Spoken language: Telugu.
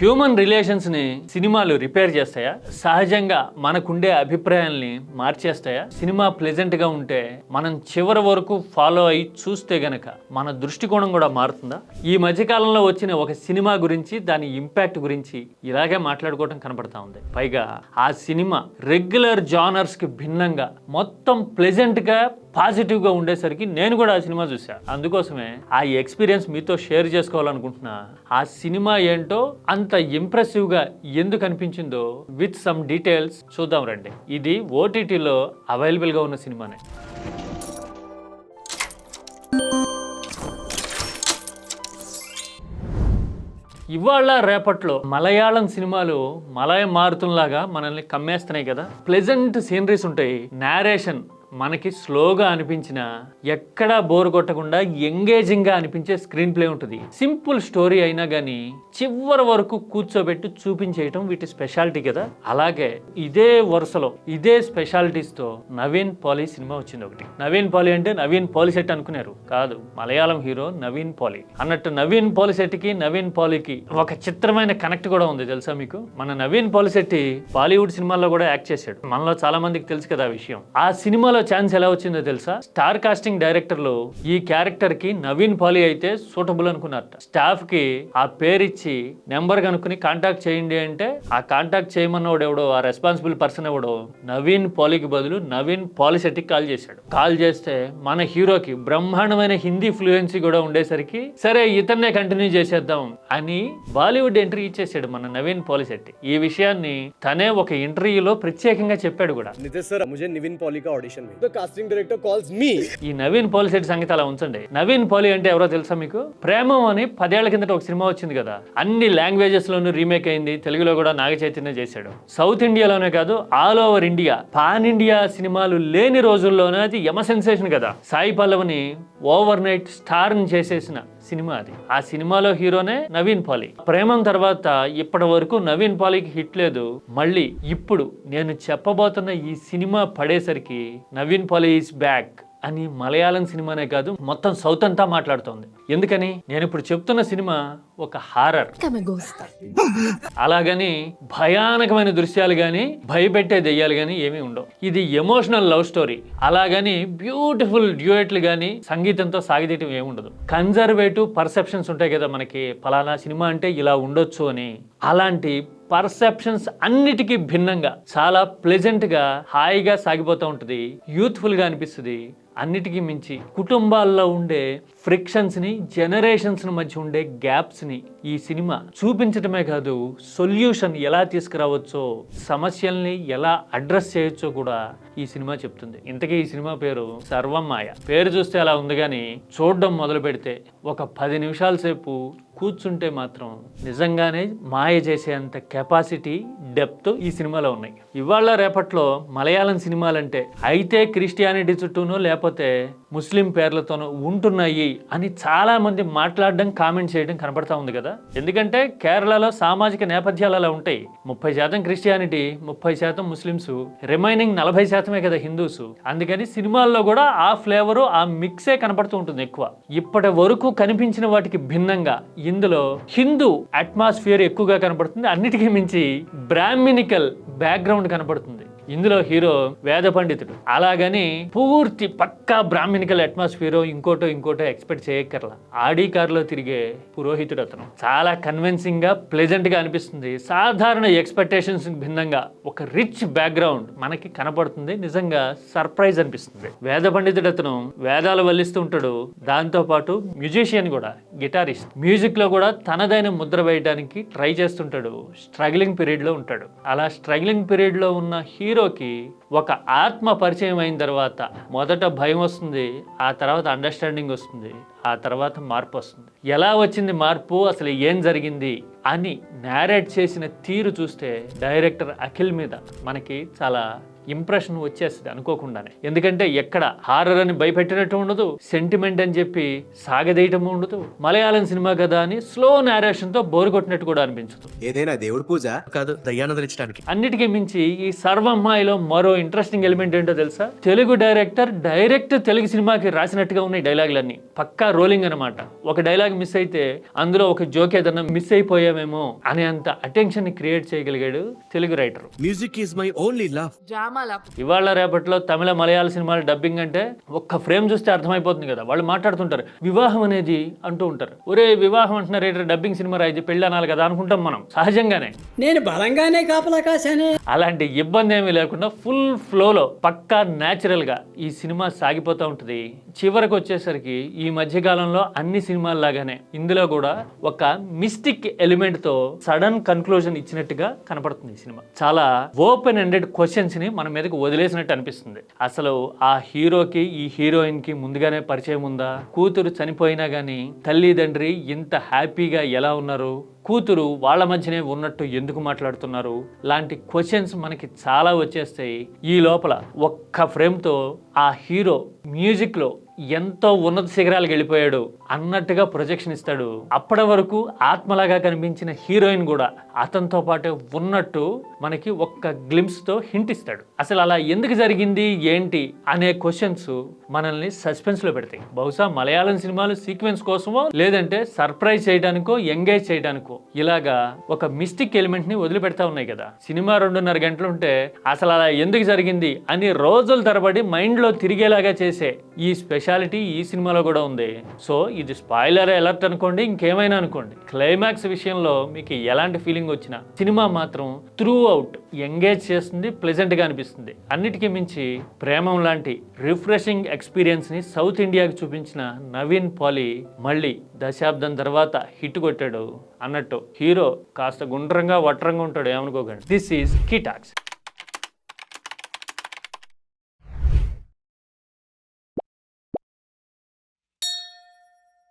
హ్యూమన్ రిలేషన్స్ని సినిమాలు రిపేర్ చేస్తాయా? సహజంగా మనకుండే అభిప్రాయాల్ని మార్చేస్తాయా? సినిమా ప్లెజెంట్గా ఉంటే మనం చివరి వరకు ఫాలో అయి చూస్తే గనక మన దృష్టికోణం కూడా మారుతుందా? ఈ మధ్యకాలంలో వచ్చిన ఒక సినిమా గురించి, దాని ఇంపాక్ట్ గురించి ఇలాగే మాట్లాడుకోవడం కనపడతా ఉంది. పైగా ఆ సినిమా రెగ్యులర్ జానర్స్కి భిన్నంగా మొత్తం ప్లెజెంట్గా పాజిటివ్గా ఉండేసరికి నేను కూడా ఆ సినిమా చూసాను. అందుకోసమే ఆ ఎక్స్పీరియన్స్ మీతో షేర్ చేసుకోవాలనుకుంటున్నా. ఆ సినిమా ఏంటో అంత ఇంప్రెసివ్గా ఎందుకు అనిపించిందో విత్ సమ్ డీటెయిల్స్ చూద్దాం రండి. ఇది ఓటీటీలో అవైలబుల్గా ఉన్న సినిమానే. ఇవాళ రేపట్లో మలయాళం సినిమాలు మలయం మారుతున్నలాగా మనల్ని కమ్మేస్తున్నాయి కదా. ప్లెజెంట్ సీనరీస్ ఉంటాయి, నేరేషన్ మనకి స్లోగా అనిపించిన, ఎక్కడా బోర్ కొట్టకుండా ఎంగేజింగ్గా అనిపించే స్క్రీన్ ప్లే ఉంటుంది. సింపుల్ స్టోరీ అయినా కానీ చివరి వరకు కూర్చోబెట్టి చూపించేయటం వీటి స్పెషాలిటీ కదా. అలాగే ఇదే వరుసలో ఇదే స్పెషాలిటీస్తో నవీన్ పాలి సినిమా వచ్చింది ఒకటి. నవీన్ పాలి అంటే నవీన్ పాలిసెట్ అనుకున్నారు, కాదు, మలయాళం హీరో నవీన్ పాలి. అన్నట్టు నవీన్ పాలిసెట్కి నవీన్ పాలికి ఒక చిత్రమైన కనెక్ట్ కూడా ఉంది తెలుసా మీకు? మన నవీన్ పాలిసెట్టి బాలీవుడ్ సినిమాల్లో కూడా యాక్ట్ చేశాడు. మనలో చాలా మందికి తెలుసు కదా ఆ విషయం. ఆ సినిమాలో ఛాన్స్ ఎలా వచ్చిందో తెలుసా? స్టార్ కాస్టింగ్ డైరెక్టర్లు ఈ క్యారెక్టర్ కి నవీన్ పాలి అయితే సూటబుల్ అనుకున్నారట. స్టాఫ్ కి ఆ పేరు ఇచ్చి నెంబర్ కనుక్కుని కాంటాక్ట్ చేయండి అంటే ఆ కాంటాక్ట్ చేయమన్నవాడు ఎవడో, ఆ రెస్పాన్సిబుల్ పర్సన్ ఎవడో నవీన్ పాలికి బదులు నవీన్ పాలిసెట్కి కాల్ చేశాడు. కాల్ చేస్తే మన హీరోకి బ్రహ్మాండమైన హిందీ ఫ్లూయెన్సీ కూడా ఉండేసరికి సరే ఇతన్నే కంటిన్యూ చేసేద్దాం అని బాలీవుడ్ ఎంట్రీ ఇచ్చేసాడు మన నవీన్ పాలిసెట్టి. ఈ విషయాన్ని తనే ఒక ఇంటర్వ్యూలో ప్రత్యేకంగా చెప్పాడు కూడా. The casting director calls me. ఈ నవీన్ పాలిసెట్టి సంగతి అలా ఉంచండి. నవీన్ పాలి అంటే ఎవరో తెలుసా మీకు? ప్రేమం అని 10 ఏళ్ల కిందట ఒక సినిమా వచ్చింది కదా, అన్ని లాంగ్వేజెస్ లోనూ రీమేక్ అయింది. తెలుగులో కూడా నాగ చైతన్య చేశాడు. సౌత్ ఇండియాలోనే కాదు, all over India, pan India సినిమాలు లేని రోజుల్లోనే అది యమ సెన్సేషన్ కదా. సాయి పల్లవిని ఓవర్ నైట్ స్టార్ ని చేసేసిన సినిమా అది. ఆ సినిమాలో హీరోనే నవీన్ పాలి. ప్రేమం తర్వాత ఇప్పటి వరకు నవీన్ పాలికి హిట్ లేదు. మళ్ళీ ఇప్పుడు నేను చెప్పబోతున్న ఈ సినిమా పడేసరికి నవీన్ పాలి ఈస్ బ్యాక్ అని మలయాళం సినిమానే కాదు మొత్తం సౌత్ అంతా మాట్లాడుతోంది. ఎందుకని? నేను ఇప్పుడు చెప్తున్న సినిమా ఒక హారర్. అలాగని భయానకమైన దృశ్యాలు కానీ భయపెట్టే దెయ్యాలు కానీ ఏమీ ఉండవు. ఇది ఎమోషనల్ లవ్ స్టోరీ. అలాగని బ్యూటిఫుల్ డ్యూయెట్లు కానీ సంగీతంతో సాగితీయటం ఏముండదు. కన్జర్వేటివ్ పర్సెప్షన్స్ ఉంటాయి కదా మనకి, ఫలానా సినిమా అంటే ఇలా ఉండొచ్చు అని. అలాంటి పర్సెప్షన్స్ అన్నిటికీ భిన్నంగా చాలా ప్లెజెంట్గా హాయిగా సాగిపోతూ ఉంటుంది, యూత్ఫుల్గా అనిపిస్తుంది. అన్నిటికీ మించి కుటుంబాల్లో ఉండే ఫ్రిక్షన్స్ని, జనరేషన్స్ మధ్య ఉండే గ్యాప్స్ని ఈ సినిమా చూపించడమే కాదు, సొల్యూషన్ ఎలా తీసుకురావచ్చో, సమస్యల్ని ఎలా అడ్రస్ చేయొచ్చో కూడా ఈ సినిమా చెప్తుంది. ఇంతకీ ఈ సినిమా పేరు సర్వం మాయ. పేరు చూస్తే అలా ఉంది కానీ చూడడం మొదలు పెడితే ఒక 10 నిమిషాల సేపు కూర్చుంటే మాత్రం నిజంగానే మాయ చేసేంత కెపాసిటీ, డెప్త్ ఈ సినిమాలో ఉన్నాయి. ఇవాళ రేపట్లో మలయాళం సినిమాలంటే అయితే క్రిస్టియానిటీ చుట్టూనో లేకపోతే ముస్లిం పేర్లతోనో ఉంటున్నాయి అని చాలా మంది మాట్లాడడం, కామెంట్ చేయడం కనపడతా ఉంది కదా. ఎందుకంటే కేరళలో సామాజిక నేపథ్యాలు అలా ఉంటాయి. 30% క్రిస్టియానిటీ, 30% ముస్లిమ్స్, రిమైనింగ్ 40% కదా హిందూస్. అందుకని సినిమాల్లో కూడా ఆ ఫ్లేవరు, ఆ మిక్సే కనపడుతూ ఉంటుంది ఎక్కువ. ఇప్పటి వరకు కనిపించిన వాటికి భిన్నంగా ఇందులో హిందూ అట్మాస్ఫియర్ ఎక్కువగా కనపడుతుంది. అన్నిటికీ మించి బ్రాహ్మినికల్ బ్యాక్గ్రౌండ్ కనపడుతుంది. ఇందులో హీరో వేద పండితుడు. అలాగని పూర్తి పక్కా బ్రాహ్మినికల్ అట్మాస్ఫియర్ ఇంకోటో ఎక్స్పెక్ట్ చేయక్కర్లా. ఆడి కారులో తిరిగే పురోహితుడు అతను. చాలా కన్విన్సింగ్ గా, ప్లెజెంట్ గా అనిపిస్తుంది. సాధారణ ఎక్స్పెక్టేషన్స్ భిన్నంగా ఒక రిచ్ బ్యాక్గ్రౌండ్ మనకి కనపడుతుంది. నిజంగా సర్ప్రైజ్ అనిపిస్తుంది. వేద పండితుడు అతను వేదాలు వల్లిస్తూ ఉంటాడు. దాంతో పాటు మ్యూజిషియన్ కూడా, గిటారిస్ట్. మ్యూజిక్ లో కూడా తనదైన ముద్ర వేయడానికి ట్రై చేస్తుంటాడు. స్ట్రగ్లింగ్ పీరియడ్ లో ఉంటాడు. అలా స్ట్రగ్లింగ్ పీరియడ్ లో ఉన్న హీరోకి ఒక ఆత్మ పరిచయం అయిన తర్వాత మొదట భయం వస్తుంది, ఆ తర్వాత అండర్స్టాండింగ్ వస్తుంది, ఆ తర్వాత మార్పు వస్తుంది. ఎలా వచ్చింది మార్పు, అసలు ఏం జరిగింది అని నేరేట్ చేసిన తీరు చూస్తే డైరెక్టర్ అఖిల్ మీద మనకి చాలా ఇంప్రెషన్ వచ్చేస్తుంది అనుకోకుండానే. ఎందుకంటే ఎక్కడ హారర్ అని భయపెట్టినట్టు ఉండదు, సెంటిమెంట్ అని చెప్పి సాగదీయటం ఉండదు, మలయాళం సినిమా కదా అని స్లో నేరేషన్ తో బోరు కొట్టినట్టు కూడా అనిపించదు. ఏదైనా దేవుడి పూజ కాదు, దయ్యాన్ని వదిలించడానికి. అన్నిటికీ మించి ఈ సర్వమ్మాయిలో మరో ఇంట్రెస్టింగ్ ఎలిమెంట్ ఏంటో తెలుసా? తెలుగు డైరెక్టర్ డైరెక్ట్ తెలుగు సినిమాకి రాసినట్టుగా ఉన్నాయి డైలాగులన్నీ. పక్కా రోలింగ్ అనమాట. ఒక డైలాగ్ మిస్ అయితే అందులో ఒక జోక్ ఏదన్నా మిస్ అయిపోయామేమో అనే అంత అటెన్షన్ ని క్రియేట్ చేయగలిగాడు Telugu writer. Music is my only love. ఇవాళ రేపట్లో తమిళ మలయాళ సినిమాలు డబ్బింగ్ అంటే ఒక్క ఫ్రేమ్ చూస్తే అర్థమైపోతుంది కదా. వాళ్ళు మాట్లాడుతుంటారు వివాహం అనేది అంటూ ఉంటారు. ఒరే వివాహం అంటున్నారు ఏంటంటే డబ్బింగ్ సినిమా రాయిది పెళ్లి అనాలి కదా అనుకుంటాం మనం సహజంగానే. నేను బలంగానే కాపలా కాశానే. అలాంటి ఇబ్బంది ఏమీ లేకుండా ఫుల్ ఫ్లోలో పక్కా న్యాచురల్ గా ఈ సినిమా సాగిపోతూ ఉంటుంది. చివరికి వచ్చేసరికి ఈ మధ్యకాలంలో అన్ని సినిమాల లాగానే ఇందులో కూడా ఒక మిస్టిక్ ఎలిమెంట్ తో సడన్ కన్క్లూజన్ ఇచ్చినట్టుగా కనపడుతుంది ఈ సినిమా. చాలా ఓపెన్ ఎండెడ్ క్వశ్చన్స్ ని మన మీదకి వదిలేసినట్టు అనిపిస్తుంది. అసలు ఆ హీరోకి ఈ హీరోయిన్ కి ముందుగానే పరిచయం ఉందా? కూతురు చనిపోయినా గానీ తల్లిదండ్రి ఇంత హ్యాపీగా ఎలా ఉన్నారు? కూతురు వాళ్ళ మధ్యనే ఉన్నట్టు ఎందుకు మాట్లాడుతున్నారు? లాంటి క్వశ్చన్స్ మనకి చాలా వచ్చేస్తాయి. ఈ లోపల ఒక్క ఫ్రేమ్తో ఆ హీరో మ్యూజిక్లో ఎంతో ఉన్నత శిఖరాలకు వెళ్ళిపోయాడు అన్నట్టుగా ప్రొజెక్షన్ ఇస్తాడు. అప్పటి వరకు ఆత్మలాగా కనిపించిన హీరోయిన్ కూడా అతనితో పాటే ఉన్నట్టు మనకి ఒక్క గ్లిమ్స్తో హింట్ ఇస్తాడు. అసలు అలా ఎందుకు జరిగింది ఏంటి అనే క్వశ్చన్స్ మనల్ని సస్పెన్స్లో పెడతాయి. బహుశా మలయాళం సినిమాలు సీక్వెన్స్ కోసమో లేదంటే సర్ప్రైజ్ చేయడానికో ఎంగేజ్ చేయడానికో ఇలాగా ఒక మిస్టిక్ ఎలిమెంట్ ని వదిలిపెడతా ఉన్నాయి కదా. సినిమా 2.5 గంటలు ఉంటే అసలు అలా ఎందుకు జరిగింది అని రోజుల తరబడి మైండ్ లో తిరిగేలాగా చేసే ఈ స్పెషాలిటీ ఈ సినిమాలో కూడా ఉంది. సో ఇది స్పాయిలర్ అలర్ట్ అనుకోండి, ఇంకేమైనా అనుకోండి, క్లైమాక్స్ విషయంలో మీకు ఎలాంటి ఫీలింగ్ వచ్చినా సినిమా మాత్రం త్రూ అవుట్ ఎంగేజ్ చేస్తుంది, ప్లెజెంట్ గా అనిపిస్తుంది. అన్నిటికీ మించి ప్రేమం లాంటి రిఫ్రెషింగ్ ఎక్స్పీరియన్స్ ని సౌత్ ఇండియాకి చూపించిన నవీన్ పాలి మళ్ళీ దశాబ్దం తర్వాత హిట్ కొట్టాడు అన్నట్టు. హీరో కాస్త గుండ్రంగా వట్రంగా ఉంటాడు ఏమనుకోకండి. This is key talks.